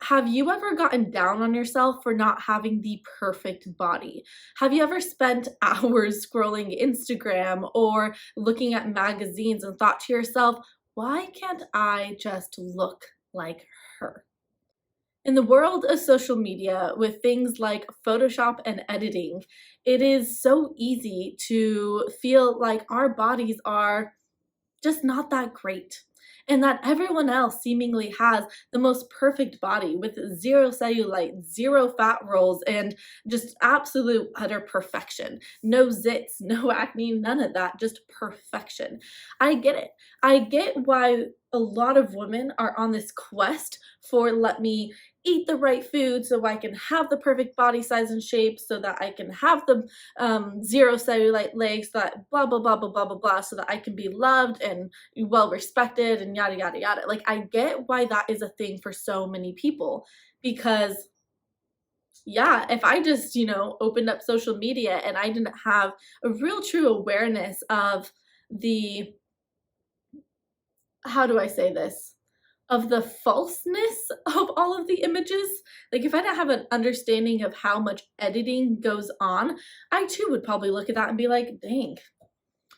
Have you ever gotten down on yourself for not having the perfect body? Have you ever spent hours scrolling Instagram or looking at magazines and thought to yourself, why can't I just look like her? In the world of social media, with things like Photoshop and editing, it is so easy to feel like our bodies are just not that great. And that everyone else seemingly has the most perfect body with zero cellulite, zero fat rolls, and just absolute utter perfection. No zits, no acne, none of that, just perfection. I get it. I get why a lot of women are on this quest for let me eat the right food so I can have the perfect body size and shape, so that I can have the zero cellulite legs, that blah, blah, blah, blah, blah, blah, blah, so that I can be loved and well respected and yada, yada, yada. Like, I get why that is a thing for so many people because, yeah, if I just, opened up social media and I didn't have a real true awareness of the, how do I say this? Of the falseness of all of the images. Like, if I didn't have an understanding of how much editing goes on, I too would probably look at that and be like, dang,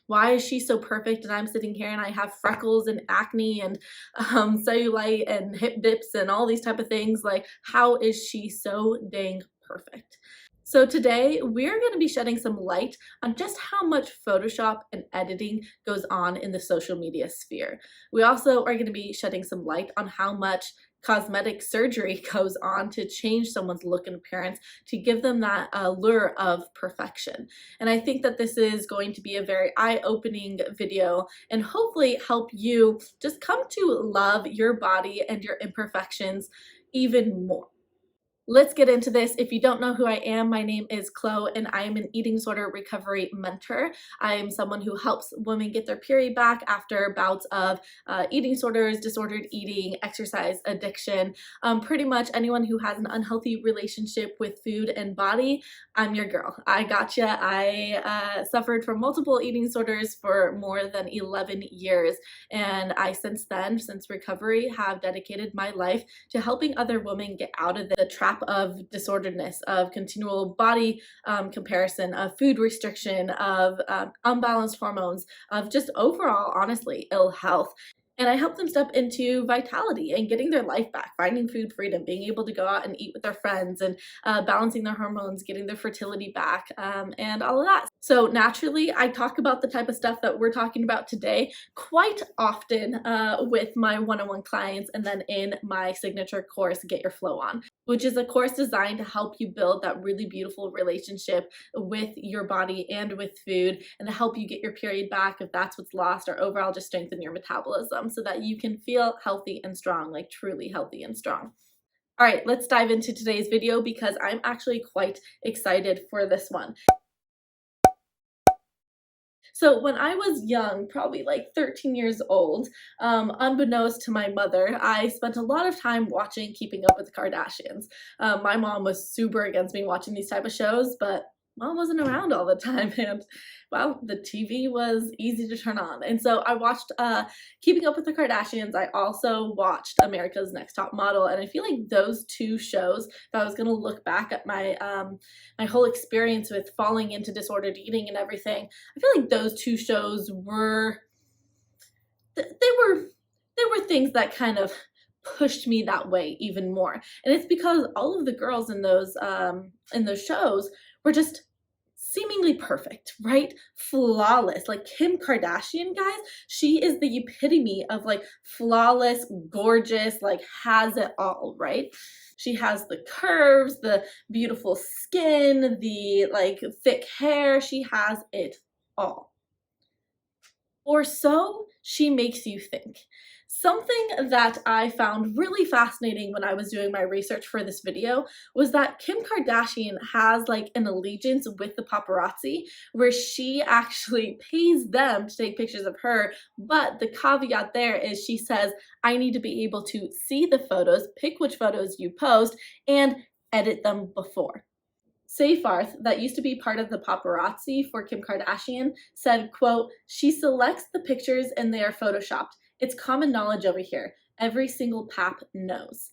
why is she so perfect and I'm sitting here and I have freckles and acne and cellulite and hip dips and all these type of things? Like, how is she so dang perfect? So today we're going to be shedding some light on just how much Photoshop and editing goes on in the social media sphere. We also are going to be shedding some light on how much cosmetic surgery goes on to change someone's look and appearance to give them that allure of perfection. And I think that this is going to be a very eye-opening video and hopefully help you just come to love your body and your imperfections even more. Let's get into this. If you don't know who I am, my name is Chloe and I am an eating disorder recovery mentor. I am someone who helps women get their period back after bouts of eating disorders, disordered eating, exercise addiction, pretty much anyone who has an unhealthy relationship with food and body. I'm your girl. I gotcha. I suffered from multiple eating disorders for more than 11 years. And I since recovery, have dedicated my life to helping other women get out of the trap of disorderedness, of continual body comparison, of food restriction, of unbalanced hormones, of just overall, honestly, ill health. And I help them step into vitality and getting their life back, finding food freedom, being able to go out and eat with their friends, and balancing their hormones, getting their fertility back, and all of that. So naturally, I talk about the type of stuff that we're talking about today quite often with my one-on-one clients, and then in my signature course, Get Your Flow On, which is a course designed to help you build that really beautiful relationship with your body and with food, and to help you get your period back if that's what's lost, or overall just strengthen your metabolism so that you can feel healthy and strong, like truly healthy and strong. All right, let's dive into today's video because I'm actually quite excited for this one. So when I was young, probably like 13 years old, unbeknownst to my mother, I spent a lot of time watching Keeping Up with the Kardashians. My mom was super against me watching these type of shows, but mom wasn't around all the time, and well, the TV was easy to turn on. And so I watched Keeping Up with the Kardashians. I also watched America's Next Top Model, and I feel like those two shows, if I was gonna look back at my my whole experience with falling into disordered eating and everything, I feel like those two shows were they were things that kind of pushed me that way even more. And it's because all of the girls in those shows were just seemingly perfect, right? Flawless. Like Kim Kardashian, guys, she is the epitome of like flawless, gorgeous, like has it all, right? She has the curves, the beautiful skin, the like thick hair. She has it all. Or so she makes you think. Something that I found really fascinating when I was doing my research for this video was that Kim Kardashian has like an allegiance with the paparazzi where she actually pays them to take pictures of her, but the caveat there is she says, I need to be able to see the photos, pick which photos you post, and edit them before. Sayfarth, that used to be part of the paparazzi for Kim Kardashian, said, quote, she selects the pictures and they are photoshopped. It's common knowledge over here. Every single pap knows.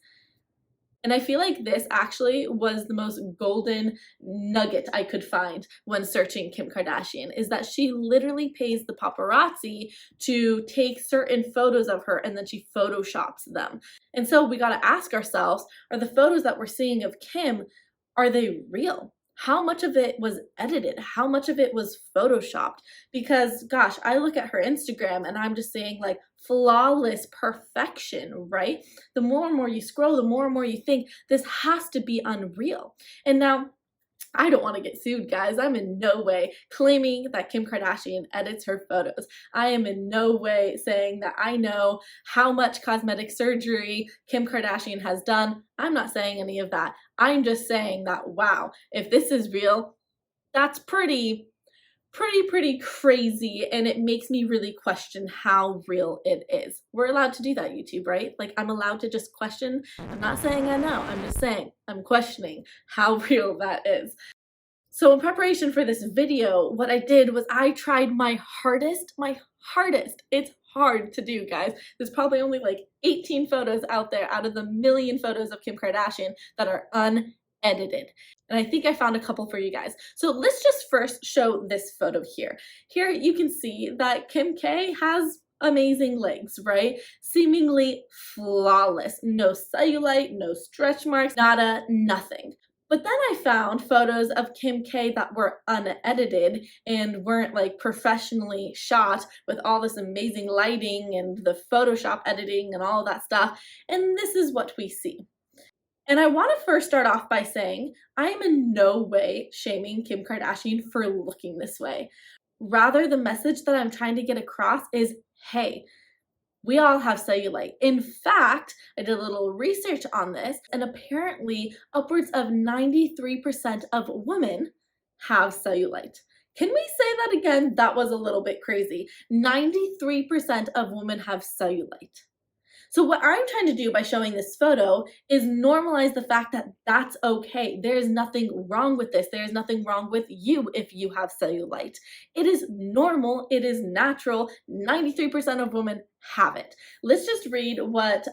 And I feel like this actually was the most golden nugget I could find when searching Kim Kardashian, is that she literally pays the paparazzi to take certain photos of her and then she photoshops them. And so we gotta ask ourselves, are the photos that we're seeing of Kim, are they real? How much of it was edited? How much of it was photoshopped? Because gosh, I look at her Instagram and I'm just seeing like flawless perfection, right? The more and more you scroll, the more and more you think this has to be unreal. And now I don't want to get sued, guys. I'm in no way claiming that Kim Kardashian edits her photos. I am in no way saying that I know how much cosmetic surgery Kim Kardashian has done. I'm not saying any of that. I'm just saying that, wow, if this is real, that's pretty crazy, and it makes me really question how real it is. We're allowed to do that, YouTube, right? Like, I'm allowed to just question. I'm not saying I know, I'm just saying I'm questioning how real that is. So in preparation for this video, what I did was I tried my hardest. It's hard to do, guys. There's probably only like 18 photos out there out of the million photos of Kim Kardashian that are unedited. And I think I found a couple for you guys. So let's just first show this photo here. Here you can see that Kim K has amazing legs, right? Seemingly flawless. No cellulite, no stretch marks, nada, nothing. But then I found photos of Kim K that were unedited and weren't like professionally shot with all this amazing lighting and the Photoshop editing and all of that stuff. And this is what we see. And I want to first start off by saying I am in no way shaming Kim Kardashian for looking this way. Rather, the message that I'm trying to get across is, hey, we all have cellulite. In fact, I did a little research on this, and apparently upwards of 93% of women have cellulite. Can we say that again? That was a little bit crazy. 93% of women have cellulite. So what I'm trying to do by showing this photo is normalize the fact that that's okay. There is nothing wrong with this. There is nothing wrong with you if you have cellulite. It is normal. It is natural. 93% of women have it. Let's just read what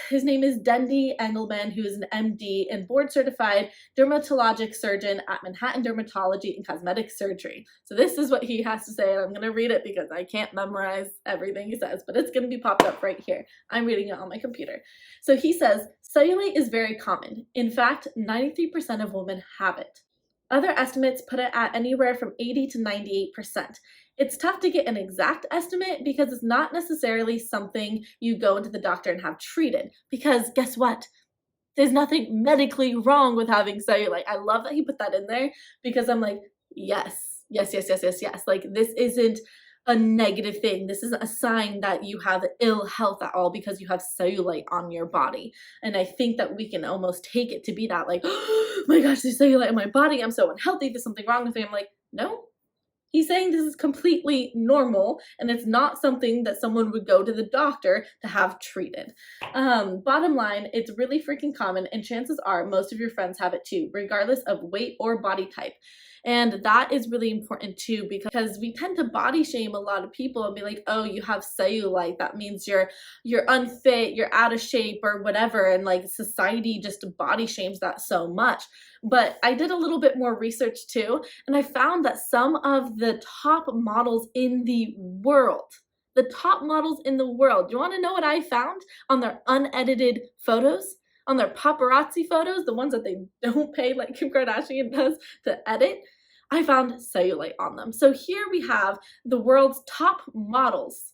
his name is Dendy Engelman, who is an MD and board-certified dermatologic surgeon at Manhattan Dermatology and Cosmetic Surgery. So this is what he has to say, and I'm going to read it because I can't memorize everything he says, but it's going to be popped up right here. I'm reading it on my computer. So he says, cellulite is very common. In fact, 93% of women have it. Other estimates put it at anywhere from 80 to 98%. It's tough to get an exact estimate because it's not necessarily something you go into the doctor and have treated. Because guess what? There's nothing medically wrong with having cellulite. I love that he put that in there because I'm like, yes. Like, this isn't a negative thing. This isn't a sign that you have ill health at all because you have cellulite on your body. And I think that we can almost take it to be that, like, oh my gosh, there's cellulite in my body. I'm so unhealthy. There's something wrong with me. I'm like, no. He's saying this is completely normal and it's not something that someone would go to the doctor to have treated. Bottom line, it's really freaking common, and chances are most of your friends have it too, regardless of weight or body type. And that is really important too, because we tend to body shame a lot of people and be like, oh, you have cellulite, that means you're unfit, you're out of shape or whatever. And like, society just body shames that so much. But I did a little bit more research too, and I found that some of the top models in the world, do you want to know what I found on their unedited photos? On their paparazzi photos, the ones that they don't pay like Kim Kardashian does to edit, I found cellulite on them. So here we have the world's top models,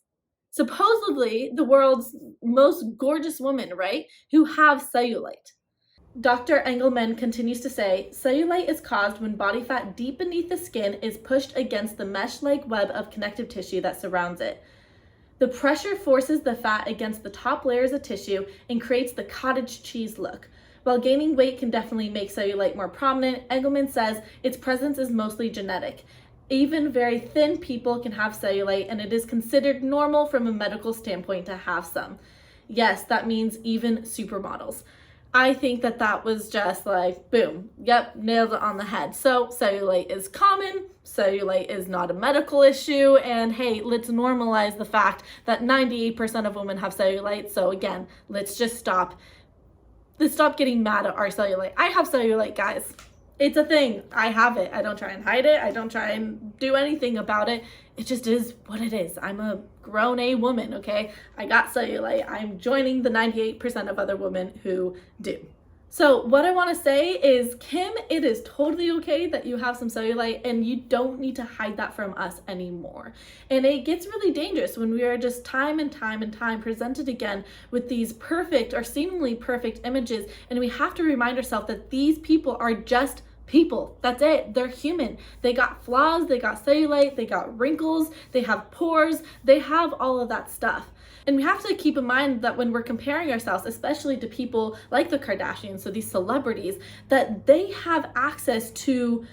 supposedly the world's most gorgeous women, right, who have cellulite. Dr. Engelman continues to say, cellulite is caused when body fat deep beneath the skin is pushed against the mesh-like web of connective tissue that surrounds it. The pressure forces the fat against the top layers of tissue and creates the cottage cheese look. While gaining weight can definitely make cellulite more prominent, Engelman says its presence is mostly genetic. Even very thin people can have cellulite, and it is considered normal from a medical standpoint to have some. Yes, that means even supermodels. I think that that was just like, boom, yep, nailed it on the head. So cellulite is common, cellulite is not a medical issue, and hey, let's normalize the fact that 98% of women have cellulite. So again, let's just stop let's stop getting mad at our cellulite. I have cellulite, guys. It's a thing. I have it. I don't try and hide it. I don't try and do anything about it. It just is what it is. I'm a grown A woman, okay? I got cellulite. I'm joining the 98% of other women who do. So what I want to say is, Kim, it is totally okay that you have some cellulite, and you don't need to hide that from us anymore. And it gets really dangerous when we are just time and time and time presented again with these perfect or seemingly perfect images, and we have to remind ourselves that these people are just people. That's it. They're human. They got flaws, they got cellulite, they got wrinkles, they have pores, they have all of that stuff. And we have to keep in mind that when we're comparing ourselves, especially to people like the Kardashians, so these celebrities, that they have access to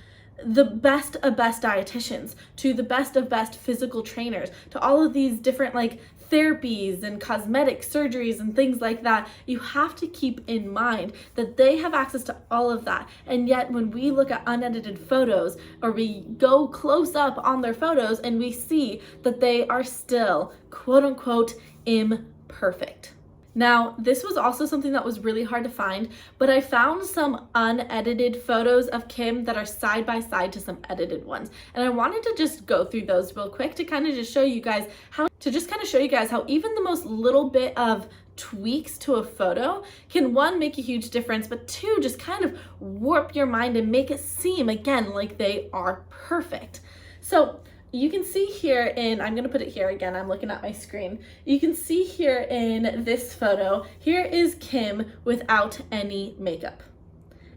the best of best dietitians, to the best of best physical trainers, to all of these different like therapies and cosmetic surgeries and things like that. You have to keep in mind that they have access to all of that. And yet when we look at unedited photos, or we go close up on their photos, and we see that they are still quote unquote imperfect. Now, this was also something that was really hard to find, but I found some unedited photos of Kim that are side by side to some edited ones. And I wanted to just go through those real quick to kind of just show you guys how even the most little bit of tweaks to a photo can, one, make a huge difference, but two, just kind of warp your mind and make it seem again like they are perfect. So you can see here in, I'm going to put it here again, I'm looking at my screen. You can see here in this photo, here is Kim without any makeup.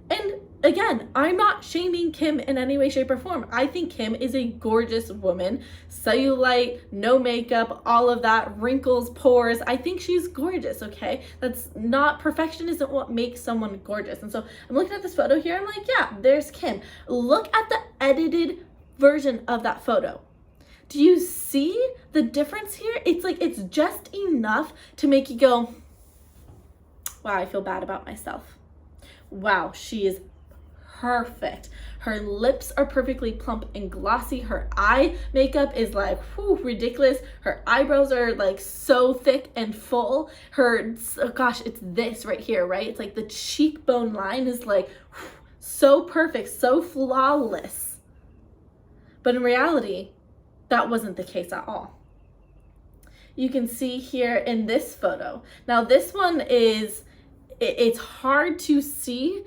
And again, I'm not shaming Kim in any way, shape, or form. I think Kim is a gorgeous woman. Cellulite, no makeup, all of that, wrinkles, pores. I think she's gorgeous, okay? That's not, perfection isn't what makes someone gorgeous. And so I'm looking at this photo here, I'm like, yeah, there's Kim. Look at the edited version of that photo. Do you see the difference here? It's like, it's just enough to make you go, wow, I feel bad about myself. Wow, she is perfect. Her lips are perfectly plump and glossy. Her eye makeup is like, whew, ridiculous. Her eyebrows are like so thick and full. Her, oh gosh, it's this right here, right? It's like the cheekbone line is like, whew, so perfect, so flawless. But in reality, that wasn't the case at all. You can see here in this photo. Now this one is, it's hard to see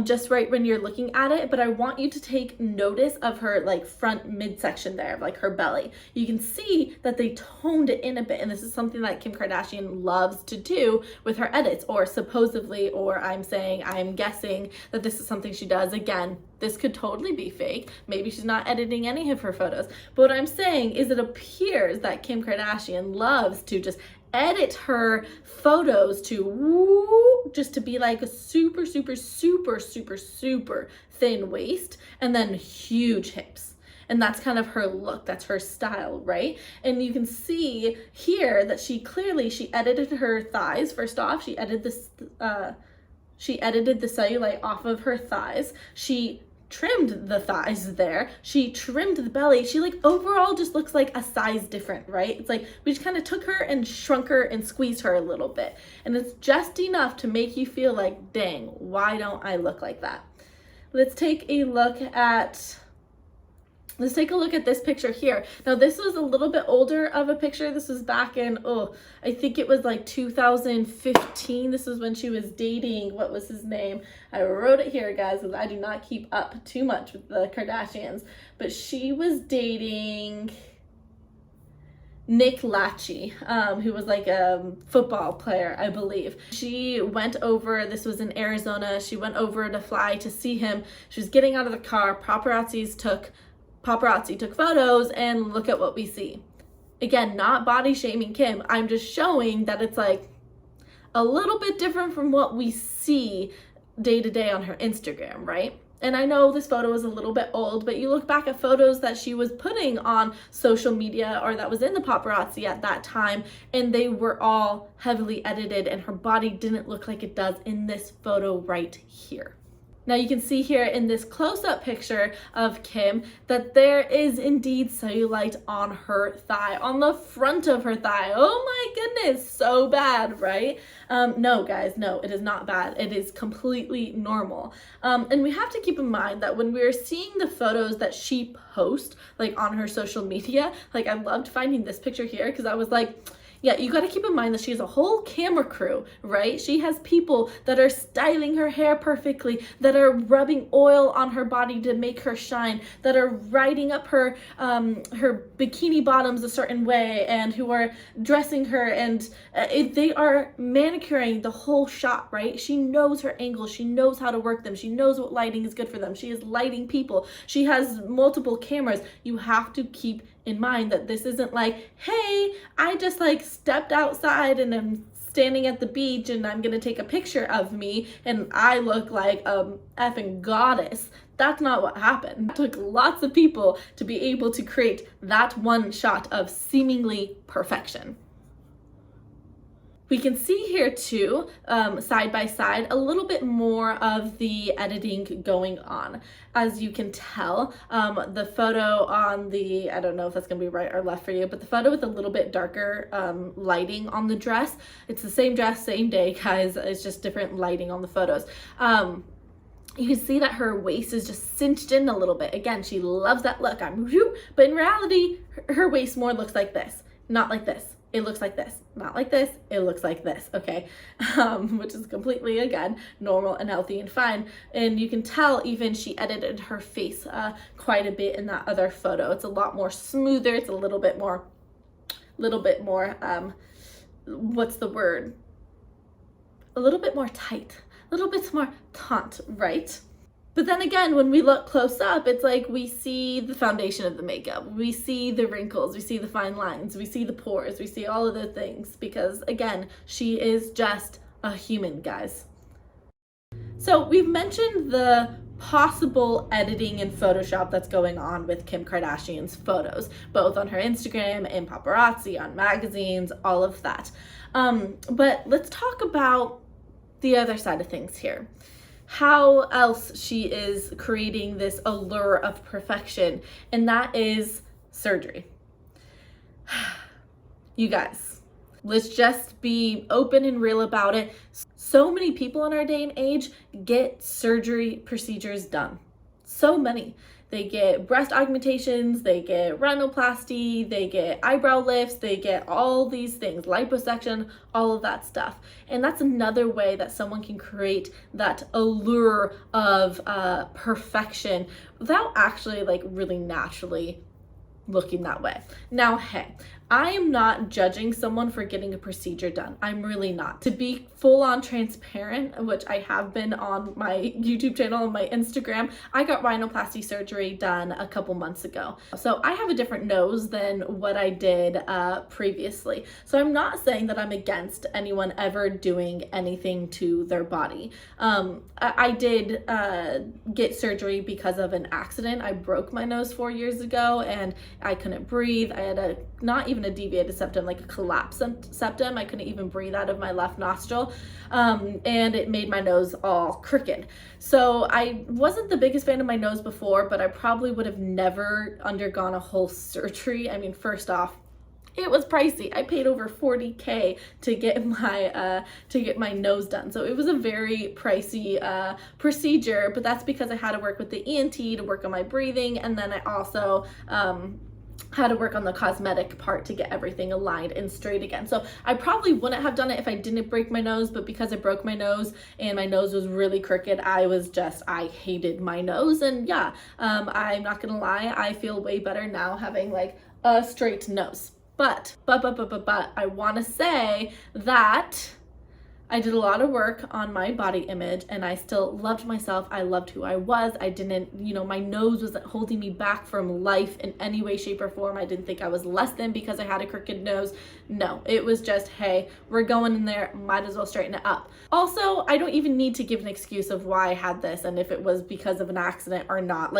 just right when you're looking at it, but I want you to take notice of her like front midsection there, like her belly. You can see that they toned it in a bit, and this is something that Kim Kardashian loves to do with her edits, or supposedly, or I'm guessing that this is something she does. Again, this could totally be fake. Maybe she's not editing any of her photos. But what I'm saying is it appears that Kim Kardashian loves to just edit her photos to woo, just to be like a super, super, super, super, super thin waist and then huge hips. And that's kind of her look, that's her style, right? And you can see here that she edited her thighs. First off, she edited the cellulite off of her thighs. She trimmed the thighs there. She trimmed the belly. She like overall just looks like a size different, right? It's like we just kind of took her and shrunk her and squeezed her a little bit. And it's just enough to make you feel like, dang, why don't I look like that? Let's take a look at this picture here. Now this was a little bit older of a picture. This was back in, I think it was like 2015. This was when she was dating, what was his name? I wrote it here, guys, because I do not keep up too much with the Kardashians. But she was dating Nick Lachey, who was like a football player, I believe. She went over, this was in Arizona, she went over to fly to see him. She was getting out of the car. Paparazzi took photos, and look at what we see. Again, not body shaming Kim. I'm just showing that it's like a little bit different from what we see day to day on her Instagram, right? And I know this photo is a little bit old, but you look back at photos that she was putting on social media or that was in the paparazzi at that time, and they were all heavily edited, and her body didn't look like it does in this photo right here. Now you can see here in this close-up picture of Kim that there is indeed cellulite on her thigh, on the front of her thigh. Oh my goodness, so bad, right? No, guys, no, it is not bad. It is completely normal. And we have to keep in mind that when we're seeing the photos that she posts, like on her social media, like I loved finding this picture here because I was like, yeah, you got to keep in mind that she has a whole camera crew, right? She has people that are styling her hair perfectly, that are rubbing oil on her body to make her shine, that are writing up her her bikini bottoms a certain way, and who are dressing her, and they are manicuring the whole shot, right? She knows her angles. She knows how to work them. She knows what lighting is good for them. She is lighting people. She has multiple cameras. You have to keep in mind that this isn't like, hey, I just like stepped outside and I'm standing at the beach and I'm gonna take a picture of me and I look like a effing goddess. That's not what happened. It took lots of people to be able to create that one shot of seemingly perfection. We can see here too, side by side, a little bit more of the editing going on. As you can tell, the photo on the, I don't know if that's gonna be right or left for you, but the photo with a little bit darker lighting on the dress, it's the same dress, same day, guys, it's just different lighting on the photos. You can see that her waist is just cinched in a little bit. Again, she loves that look, but in reality, her waist more looks like this, not like this. It looks like this, not like this, it looks like this, okay? Which is completely, again, normal and healthy and fine. And you can tell even she edited her face quite a bit in that other photo. It's a lot more smoother, it's a little bit more, what's the word? A little bit more tight, a little bit more taut, right? But then again, when we look close up, it's like we see the foundation of the makeup, we see the wrinkles, we see the fine lines, we see the pores, we see all of the things because, again, she is just a human, guys. So we've mentioned the possible editing in Photoshop that's going on with Kim Kardashian's photos, both on her Instagram and paparazzi, on magazines, all of that. But let's talk about the other side of things here. How else she is creating this allure of perfection, and that is surgery. You guys, let's just be open and real about it. So many people in our day and age get surgery procedures done. So many. They get breast augmentations, they get rhinoplasty, they get eyebrow lifts, they get all these things, liposuction, all of that stuff. And that's another way that someone can create that allure of perfection without actually like really naturally looking that way. Now, hey, I am not judging someone for getting a procedure done. I'm really not. To be full on transparent, which I have been on my YouTube channel and my Instagram, I got rhinoplasty surgery done a couple months ago. So I have a different nose than what I did previously. So I'm not saying that I'm against anyone ever doing anything to their body. I did get surgery because of an accident. I broke my nose 4 years ago and I couldn't breathe. I had not even a deviated septum, like a collapsed septum. I couldn't even breathe out of my left nostril, and it made my nose all crooked. So I wasn't the biggest fan of my nose before, but I probably would have never undergone a whole surgery. I mean, first off, it was pricey. I paid over $40K to get my nose done. So it was a very pricey procedure, but that's because I had to work with the ENT to work on my breathing, and then I also had to work on the cosmetic part to get everything aligned and straight again. So I probably wouldn't have done it if I didn't break my nose, but because I broke my nose and my nose was really crooked, I hated my nose. And yeah, I'm not gonna lie, I feel way better now having like a straight nose. But I wanna say that I did a lot of work on my body image and I still loved myself. I loved who I was. I didn't, my nose wasn't holding me back from life in any way, shape, or form. I didn't think I was less than because I had a crooked nose. No, it was just, hey, we're going in there, might as well straighten it up. Also, I don't even need to give an excuse of why I had this and if it was because of an accident or not.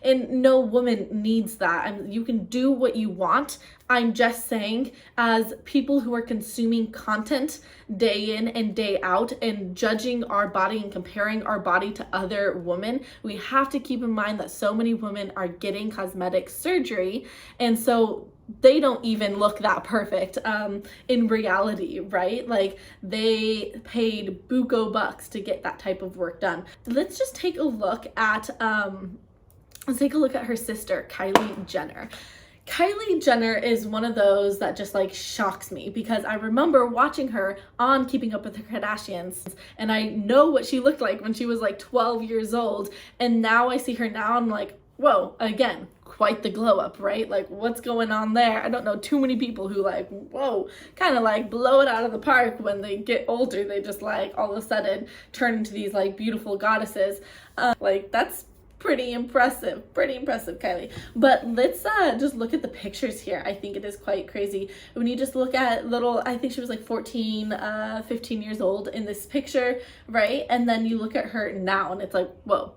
And no woman needs that. You can do what you want. I'm just saying, as people who are consuming content day in and and day out and judging our body and comparing our body to other women, we have to keep in mind that so many women are getting cosmetic surgery, and so they don't even look that perfect in reality, right? Like, they paid buco bucks to get that type of work done. Let's just take a look at her sister, Kylie Jenner. Kylie Jenner is one of those that just like shocks me, because I remember watching her on Keeping Up with the Kardashians, and I know what she looked like when she was like 12 years old, and now I see her now and I'm like, whoa, again, quite the glow up, right? Like, what's going on there? I don't know too many people who like, whoa, kind of like blow it out of the park when they get older. They just like all of a sudden turn into these like beautiful goddesses. Like, that's pretty impressive, Kylie. But let's just look at the pictures here. I think it is quite crazy when you just look at I think she was like 14 15 years old in this picture, right? And then you look at her now and it's like, whoa,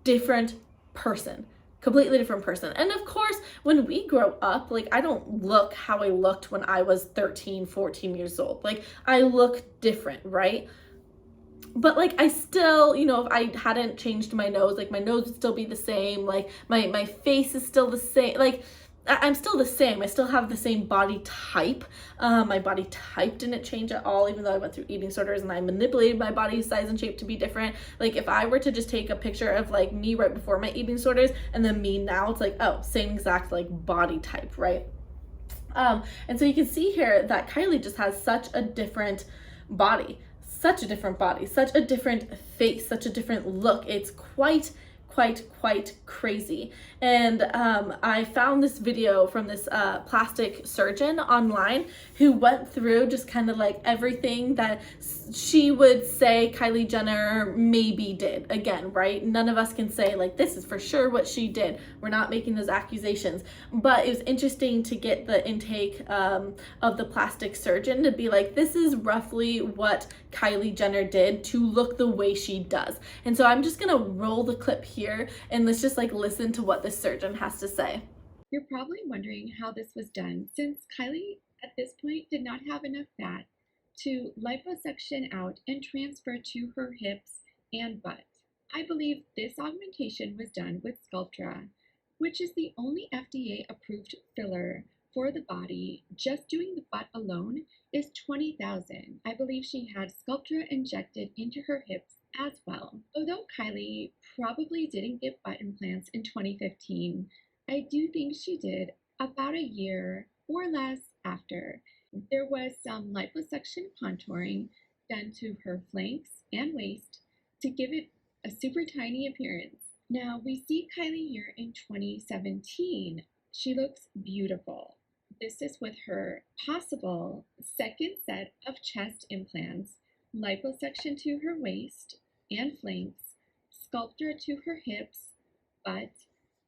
different person, completely different person. And of course, when we grow up, like, I don't look how I looked when I was 13 14 years old. Like, I look different, right? But like, I still, you know, if I hadn't changed my nose, like, my nose would still be the same, like my face is still the same, like I'm still the same. I still have the same body type. My body type didn't change at all, even though I went through eating disorders and I manipulated my body size and shape to be different. Like, if I were to just take a picture of like me right before my eating disorders and then me now, it's like, oh, same exact like body type, right? And so you can see here that Kylie just has such a different body, such a different face, such a different look. It's quite crazy. And I found this video from this plastic surgeon online who went through just kind of like everything that she would say Kylie Jenner maybe did. Again, right? None of us can say like, this is for sure what she did. We're not making those accusations. But it was interesting to get the intake of the plastic surgeon to be like, this is roughly what Kylie Jenner did to look the way she does. And so I'm just gonna roll the clip here and let's just like listen to what the surgeon has to say. You're probably wondering how this was done, since Kylie at this point did not have enough fat to liposuction out and transfer to her hips and butt. I believe this augmentation was done with Sculptra, which is the only FDA approved filler for the body. Just doing the butt alone is $20,000. I believe she had Sculptra injected into her hips as well. Although Kylie probably didn't get butt implants in 2015, I do think she did about a year or less after. There was some liposuction contouring done to her flanks and waist to give it a super tiny appearance. Now we see Kylie here in 2017. She looks beautiful. This is with her possible second set of chest implants, liposuction to her waist and flanks, Sculptra to her hips, butt,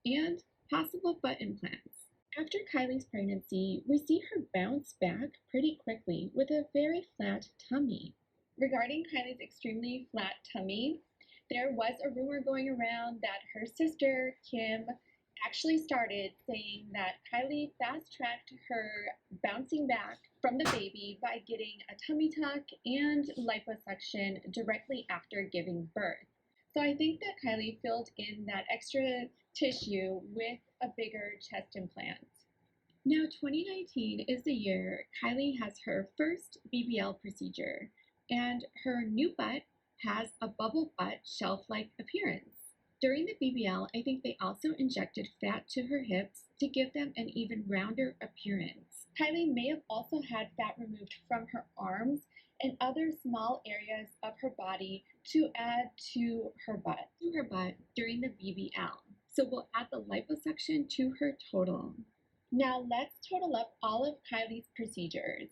and possible butt implants. After Kylie's pregnancy, we see her bounce back pretty quickly with a very flat tummy. Regarding Kylie's extremely flat tummy, there was a rumor going around that her sister, Kim, actually started saying that Kylie fast-tracked her bouncing back from the baby by getting a tummy tuck and liposuction directly after giving birth. So I think that Kylie filled in that extra tissue with a bigger chest implant. Now 2019 is the year Kylie has her first BBL procedure, and her new butt has a bubble butt shelf-like appearance. During the BBL, I think they also injected fat to her hips to give them an even rounder appearance. Kylie may have also had fat removed from her arms and other small areas of her body to add to her butt during the BBL. So we'll add the liposuction to her total. Now let's total up all of Kylie's procedures.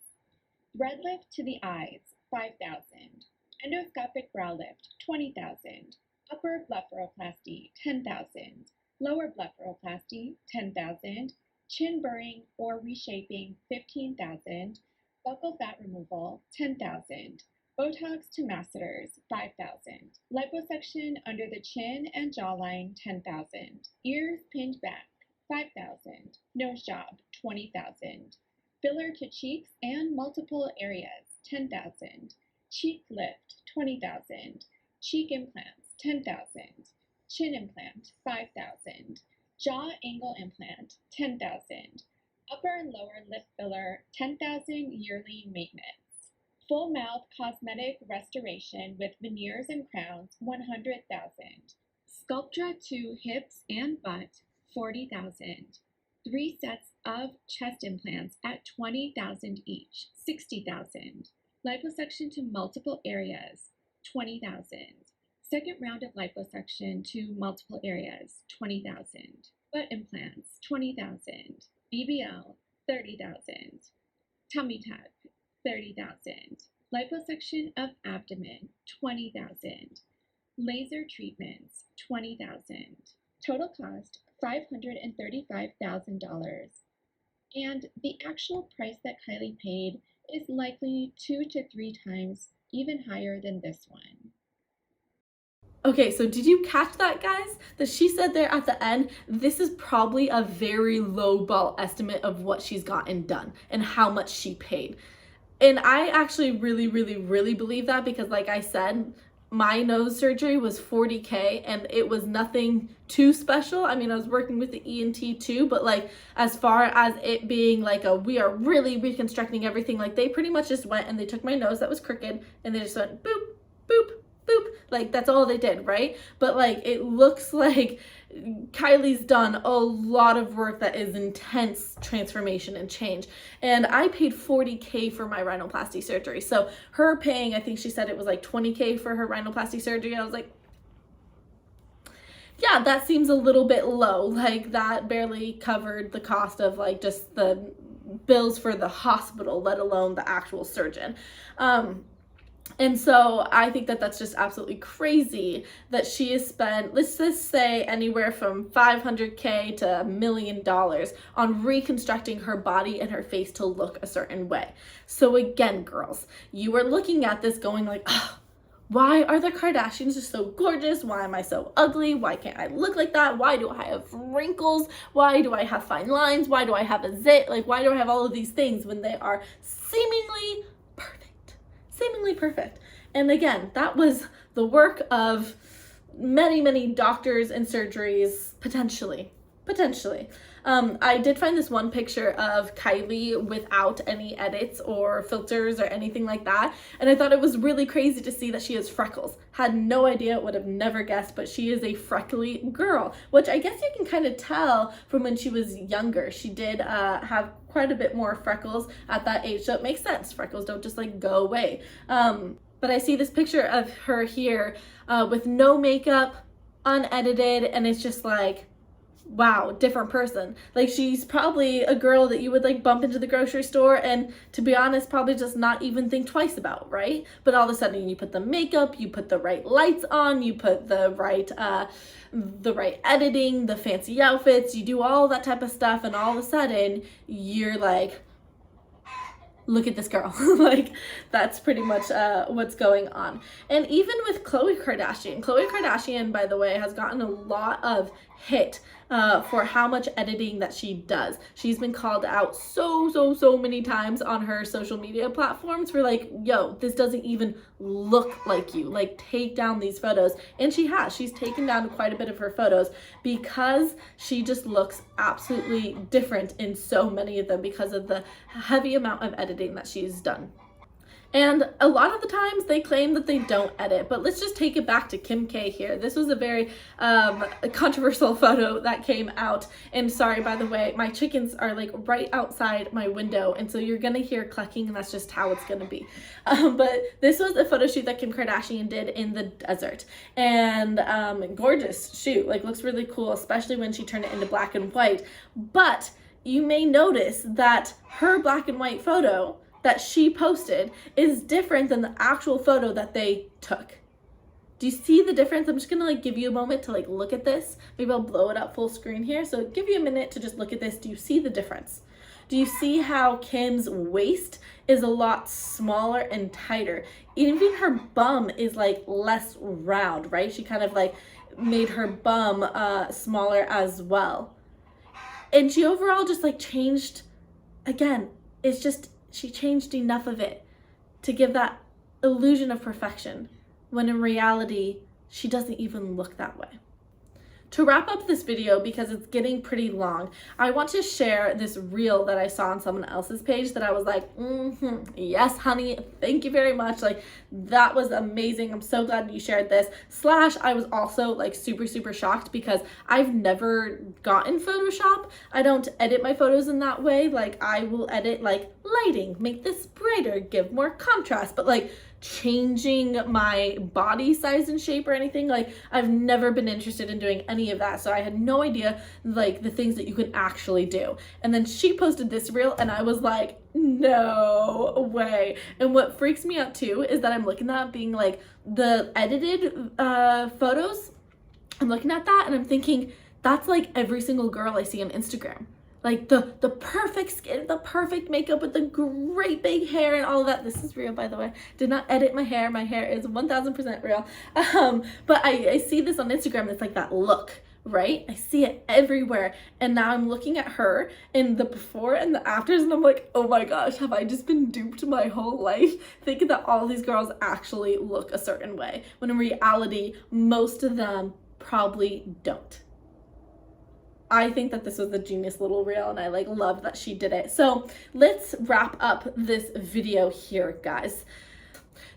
Thread lift to the eyes, 5,000. Endoscopic brow lift, 20,000. Upper blepharoplasty, 10,000. Lower blepharoplasty, 10,000. Chin burring or reshaping, 15,000. Buccal fat removal, 10,000. Botox to masseters, 5,000. Liposuction under the chin and jawline, 10,000. Ears pinned back, 5,000. Nose job, 20,000. Filler to cheeks and multiple areas, 10,000. cheek lift, 20,000, cheek implants, 10,000, chin implant, 5,000, jaw angle implant, 10,000, upper and lower lip filler, 10,000 yearly maintenance, full mouth cosmetic restoration with veneers and crowns, 100,000, Sculptra to hips and butt, 40,000, 3 sets of chest implants at 20,000 each, 60,000, liposuction to multiple areas, 20,000, second round of liposuction to multiple areas, 20,000, butt implants, 20,000, BBL, 30,000, tummy tuck, 30,000, liposuction of abdomen, 20,000, laser treatments, 20,000, total cost $535,000, and the actual price that Kylie paid is likely 2 to 3 times even higher than this one. Okay, so did you catch that, guys? That she said there at the end, this is probably a very low ball estimate of what she's gotten done and how much she paid. And I actually really believe that because, like I said, my nose surgery was $40K and it was nothing too special. I mean, I was working with the ENT too, but like as far as it being like we are really reconstructing everything, like they pretty much just went and they took my nose that was crooked and they just went boop, boop, boop. Like that's all they did, right? But like it looks like Kylie's done a lot of work that is intense transformation and change. And I paid $40K for my rhinoplasty surgery. So her paying, I think she said it was like $20K for her rhinoplasty surgery. I was like, yeah, that seems a little bit low. Like that barely covered the cost of like just the bills for the hospital, let alone the actual surgeon. And so I think that that's just absolutely crazy that she has spent, let's just say, anywhere from $500K to $1 million on reconstructing her body and her face to look a certain way. So again, girls, you are looking at this going like, oh, why are the Kardashians just so gorgeous? Why am I so ugly? Why can't I look like that? Why do I have wrinkles? Why do I have fine lines? Why do I have a zit? Like, why do I have all of these things when they are seemingly perfect? And again, that was the work of many doctors and surgeries, potentially. I did find this one picture of Kylie without any edits or filters or anything like that, and I thought it was really crazy to see that she has freckles. Had no idea, would have never guessed, but she is a freckly girl, which I guess you can kind of tell from when she was younger. She did have quite a bit more freckles at that age, so it makes sense. Freckles don't just like go away. But I see this picture of her here with no makeup, unedited, and it's just like, wow, different person. Like she's probably a girl that you would like bump into the grocery store and, to be honest, probably just not even think twice about, right? But all of a sudden you put the makeup, you put the right lights on, you put the right editing, the fancy outfits, you do all that type of stuff, and all of a sudden you're like, look at this girl. Like that's pretty much what's going on. And even with Khloe Kardashian, by the way, has gotten a lot of hit for how much editing that she does. She's been called out so many times on her social media platforms for like, yo, this doesn't even look like you. Like, take down these photos. And she's taken down quite a bit of her photos because she just looks absolutely different in so many of them because of the heavy amount of editing that she's done. And a lot of the times they claim that they don't edit, but let's just take it back to Kim K here. This was a very controversial photo that came out. And sorry, by the way, my chickens are like right outside my window, and so you're gonna hear clucking, and that's just how it's gonna be. But this was a photo shoot that Kim Kardashian did in the desert, and gorgeous shoot, like looks really cool, especially when she turned it into black and white. But you may notice that her black and white photo that she posted is different than the actual photo that they took. Do you see the difference? I'm just gonna like give you a moment to like look at this. Maybe I'll blow it up full screen here. So give you a minute to just look at this. Do you see the difference? Do you see how Kim's waist is a lot smaller and tighter? Even her bum is like less round, right? She kind of like made her bum smaller as well. And she overall just like changed, again, it's just, she changed enough of it to give that illusion of perfection, when in reality, she doesn't even look that way. To wrap up this video, because it's getting pretty long, I want to share this reel that I saw on someone else's page that I was like, yes, honey, thank you very much. Like, that was amazing. I'm so glad you shared this. Slash, I was also like super, super shocked because I've never gotten Photoshop. I don't edit my photos in that way. Like, I will edit like lighting, make this brighter, give more contrast, but like changing my body size and shape or anything, like I've never been interested in doing any of that, so I had no idea like the things that you can actually do. And then she posted this reel and I was like, no way. And what freaks me out too is that I'm looking at being like the edited photos, I'm looking at that and I'm thinking that's like every single girl I see on Instagram. Like the perfect skin, the perfect makeup with the great big hair and all of that. This is real, by the way. Did not edit my hair. My hair is 1000% real. But I see this on Instagram. It's like that look, right? I see it everywhere. And now I'm looking at her in the before and the afters and I'm like, oh my gosh, have I just been duped my whole life? Thinking that all these girls actually look a certain way. When in reality, most of them probably don't. I think that this was a genius little reel and I like love that she did it. So let's wrap up this video here, guys.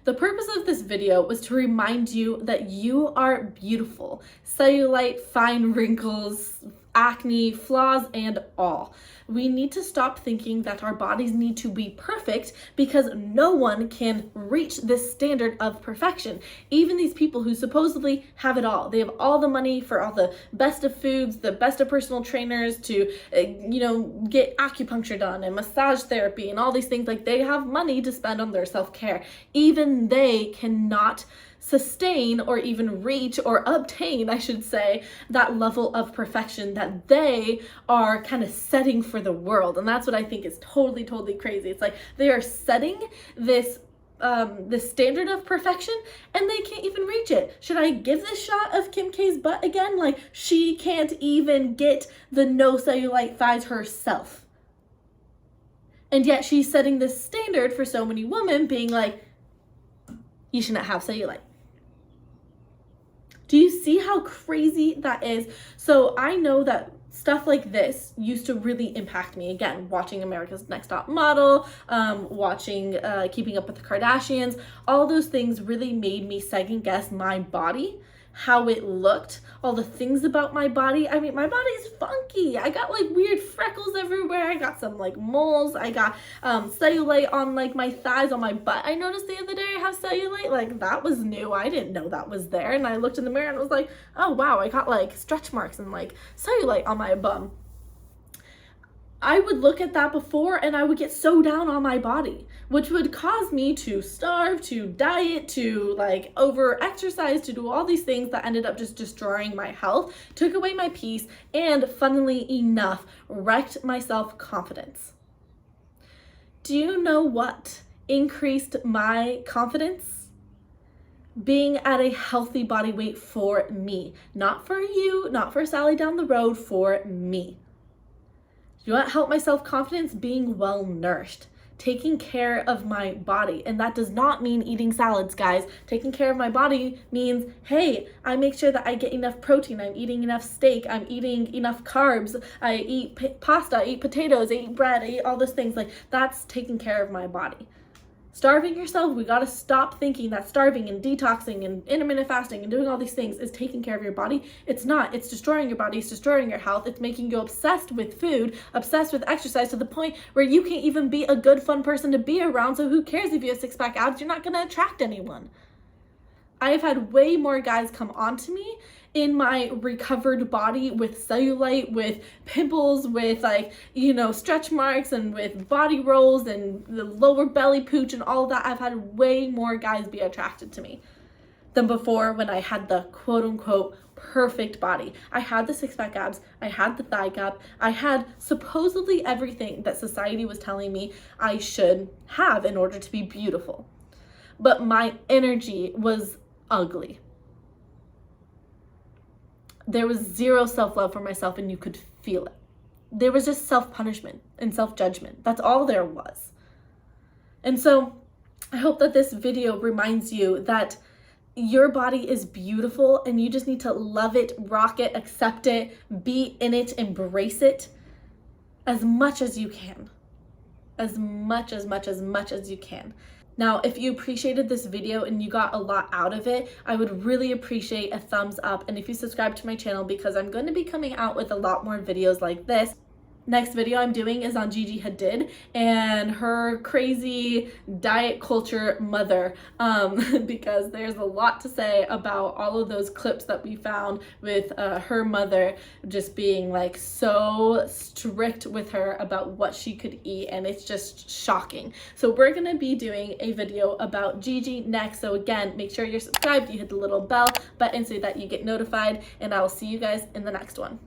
The purpose of this video was to remind you that you are beautiful. Cellulite, fine wrinkles, acne, flaws, and all. We need to stop thinking that our bodies need to be perfect because no one can reach this standard of perfection. Even these people who supposedly have it all. They have all the money for all the best of foods, the best of personal trainers to, get acupuncture done and massage therapy and all these things. Like, they have money to spend on their self-care. Even they cannot sustain or even reach or obtain, I should say, that level of perfection that they are kind of setting for the world. And that's what I think is totally, totally crazy. It's like they are setting this standard of perfection and they can't even reach it. Should I give this shot of Kim K's butt again? Like, she can't even get the no cellulite thighs herself. And yet she's setting this standard for so many women, being like, you shouldn't have cellulite. Do you see how crazy that is? So I know that stuff like this used to really impact me. Again, watching America's Next Top Model, watching Keeping Up with the Kardashians, all those things really made me second guess my body, how it looked, all the things about my body. I mean, my body's funky. I got like weird freckles everywhere. I got some like moles. I got cellulite on like my thighs, on my butt. I noticed the other day I have cellulite. Like, that was new. I didn't know that was there. And I looked in the mirror and was like, oh wow, I got like stretch marks and like cellulite on my bum. I would look at that before and I would get so down on my body, which would cause me to starve, to diet, to like over exercise, to do all these things that ended up just destroying my health, took away my peace, and funnily enough, wrecked my self-confidence. Do you know what increased my confidence? Being at a healthy body weight for me, not for you, not for Sally down the road, for me. You know what helped my self-confidence? Being well nourished, taking care of my body. And that does not mean eating salads, guys. Taking care of my body means, hey, I make sure that I get enough protein. I'm eating enough steak. I'm eating enough carbs. I eat pasta, I eat potatoes, I eat bread, I eat all those things. Like, that's taking care of my body. Starving yourself, we gotta stop thinking that starving and detoxing and intermittent fasting and doing all these things is taking care of your body. It's not. It's destroying your body. It's destroying your health. It's making you obsessed with food, obsessed with exercise to the point where you can't even be a good, fun person to be around. So who cares if you have six-pack abs? You're not gonna attract anyone. I have had way more guys come on to me in my recovered body with cellulite, with pimples, with stretch marks, and with body rolls and the lower belly pooch and all of that. I've had way more guys be attracted to me than before, when I had the quote unquote perfect body. I had the six-pack abs, I had the thigh gap, I had supposedly everything that society was telling me I should have in order to be beautiful. But my energy was ugly. There was zero self-love for myself, and you could feel it. There was just self-punishment and self-judgment. That's all there was. And so I hope that this video reminds you that your body is beautiful and you just need to love it, rock it, accept it, be in it, embrace it as much as you can. As much as you can. Now, if you appreciated this video and you got a lot out of it, I would really appreciate a thumbs up, and if you subscribe to my channel, because I'm going to be coming out with a lot more videos like this. Next video I'm doing is on Gigi Hadid and her crazy diet culture mother, because there's a lot to say about all of those clips that we found with her mother just being like so strict with her about what she could eat, and it's just shocking. So we're gonna be doing a video about Gigi next. So again, make sure you're subscribed, you hit the little bell button so that you get notified, and I will see you guys in the next one.